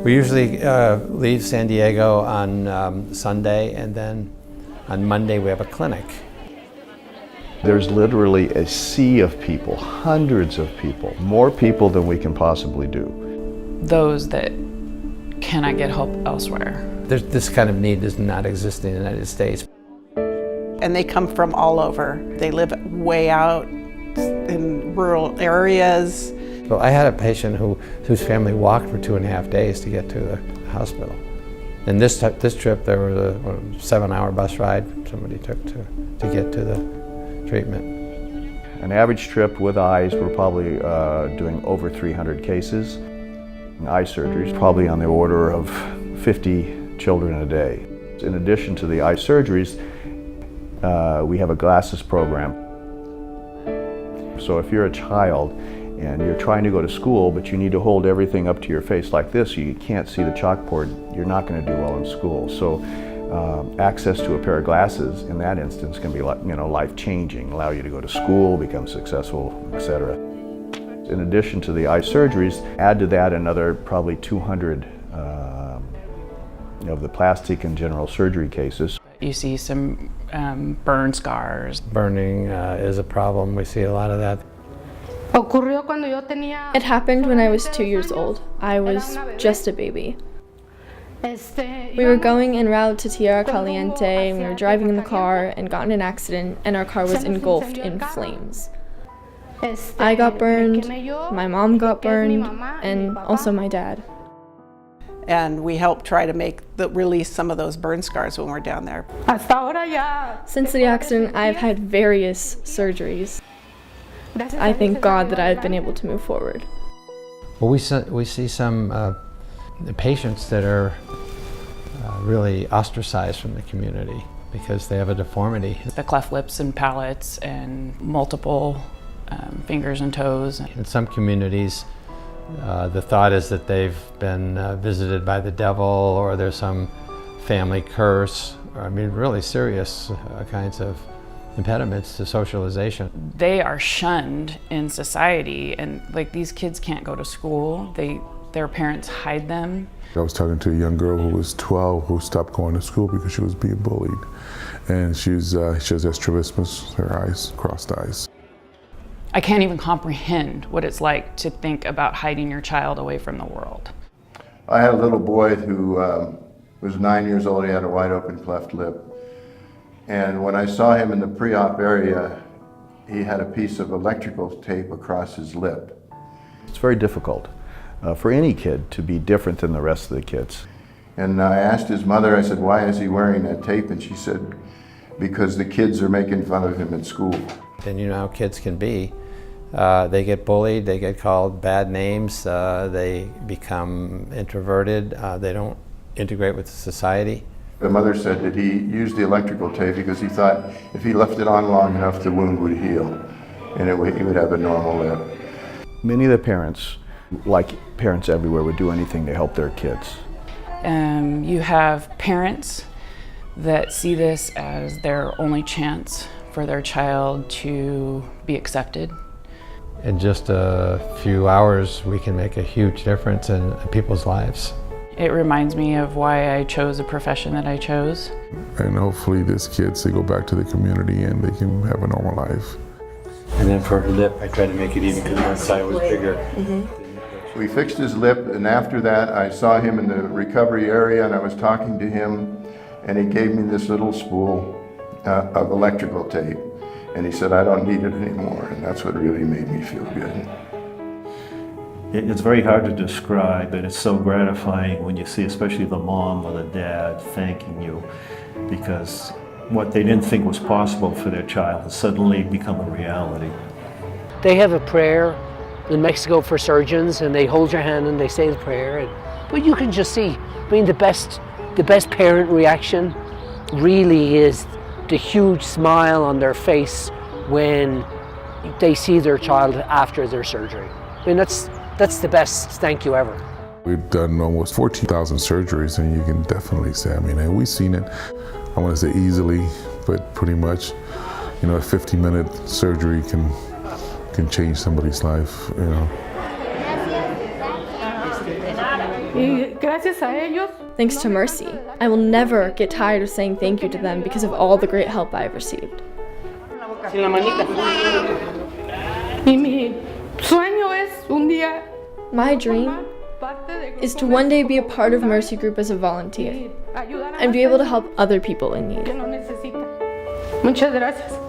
We usually leave San Diego on Sunday, and then on Monday we have a clinic. There's literally a sea of people, hundreds of people, more people than we can possibly do. Those that cannot get help elsewhere. This kind of need does not exist in the United States. And they come from all over. They live way out in rural areas. So I had a patient whose family walked for 2.5 days to get to the hospital. And this trip, there was a 7-hour bus ride somebody took to get to the treatment. An average trip with eyes, we're probably doing over 300 cases. Eye surgeries, probably on the order of 50 children a day. In addition to the eye surgeries, we have a glasses program. So if you're a child and you're trying to go to school, but you need to hold everything up to your face like this, you can't see the chalkboard, you're not going to do well in school. So access to a pair of glasses in that instance can be, life-changing, allow you to go to school, become successful, etc. In addition to the eye surgeries, add to that another probably 200 of the plastic and general surgery cases. You see some burn scars. Burning is a problem. We see a lot of that. It happened when I was 2 years old. I was just a baby. We were going en route to Tierra Caliente, and we were driving in the car and got in an accident, and our car was engulfed in flames. I got burned, my mom got burned, and also my dad. And we help try to release some of those burn scars when we're down there. Since the accident, I've had various surgeries. I thank God that I've been able to move forward. Well, we see some patients that are really ostracized from the community because they have a deformity. The cleft lips and palates and multiple fingers and toes. In some communities, the thought is that they've been visited by the devil, or there's some family curse, or really serious kinds of impediments to socialization. They are shunned in society, and these kids can't go to school. Their parents hide them. I was talking to a young girl who was 12 who stopped going to school because she was being bullied. And she has strabismus, her eyes, crossed eyes. I can't even comprehend what it's like to think about hiding your child away from the world. I had a little boy who was 9 years old. He had a wide open cleft lip. And when I saw him in the pre-op area, he had a piece of electrical tape across his lip. It's very difficult for any kid to be different than the rest of the kids. And I asked his mother, I said, why is he wearing that tape? And she said, because the kids are making fun of him at school. And you know how kids can be. They get bullied, they get called bad names, they become introverted, they don't integrate with society. The mother said that he used the electrical tape because he thought if he left it on long enough, the wound would heal and he would have a normal lip. Many of the parents, like parents everywhere, would do anything to help their kids. You have parents that see this as their only chance for their child to be accepted. In just a few hours, we can make a huge difference in people's lives. It reminds me of why I chose the profession that I chose. And hopefully these kids, they go back to the community and they can have a normal life. And then for her lip, I tried to make it even because one side was bigger. We fixed his lip, and after that I saw him in the recovery area and I was talking to him, and he gave me this little spool of electrical tape. And he said, I don't need it anymore, and that's what really made me feel good. It's very hard to describe, but it's so gratifying when you see especially the mom or the dad thanking you, because what they didn't think was possible for their child has suddenly become a reality. They have a prayer in Mexico for surgeons, and they hold your hand and they say the prayer. But you can just see, the best parent reaction really is the huge smile on their face when they see their child after their surgery. That's the best thank you ever. We've done almost 14,000 surgeries, and you can definitely say, and we've seen it, I want to say easily, but pretty much, a 50-minute surgery can change somebody's life, Y que Thanks to Mercy, I will never get tired of saying thank you to them because of all the great help I have received. My dream is to one day be a part of Mercy Group as a volunteer and be able to help other people in need. Muchas gracias.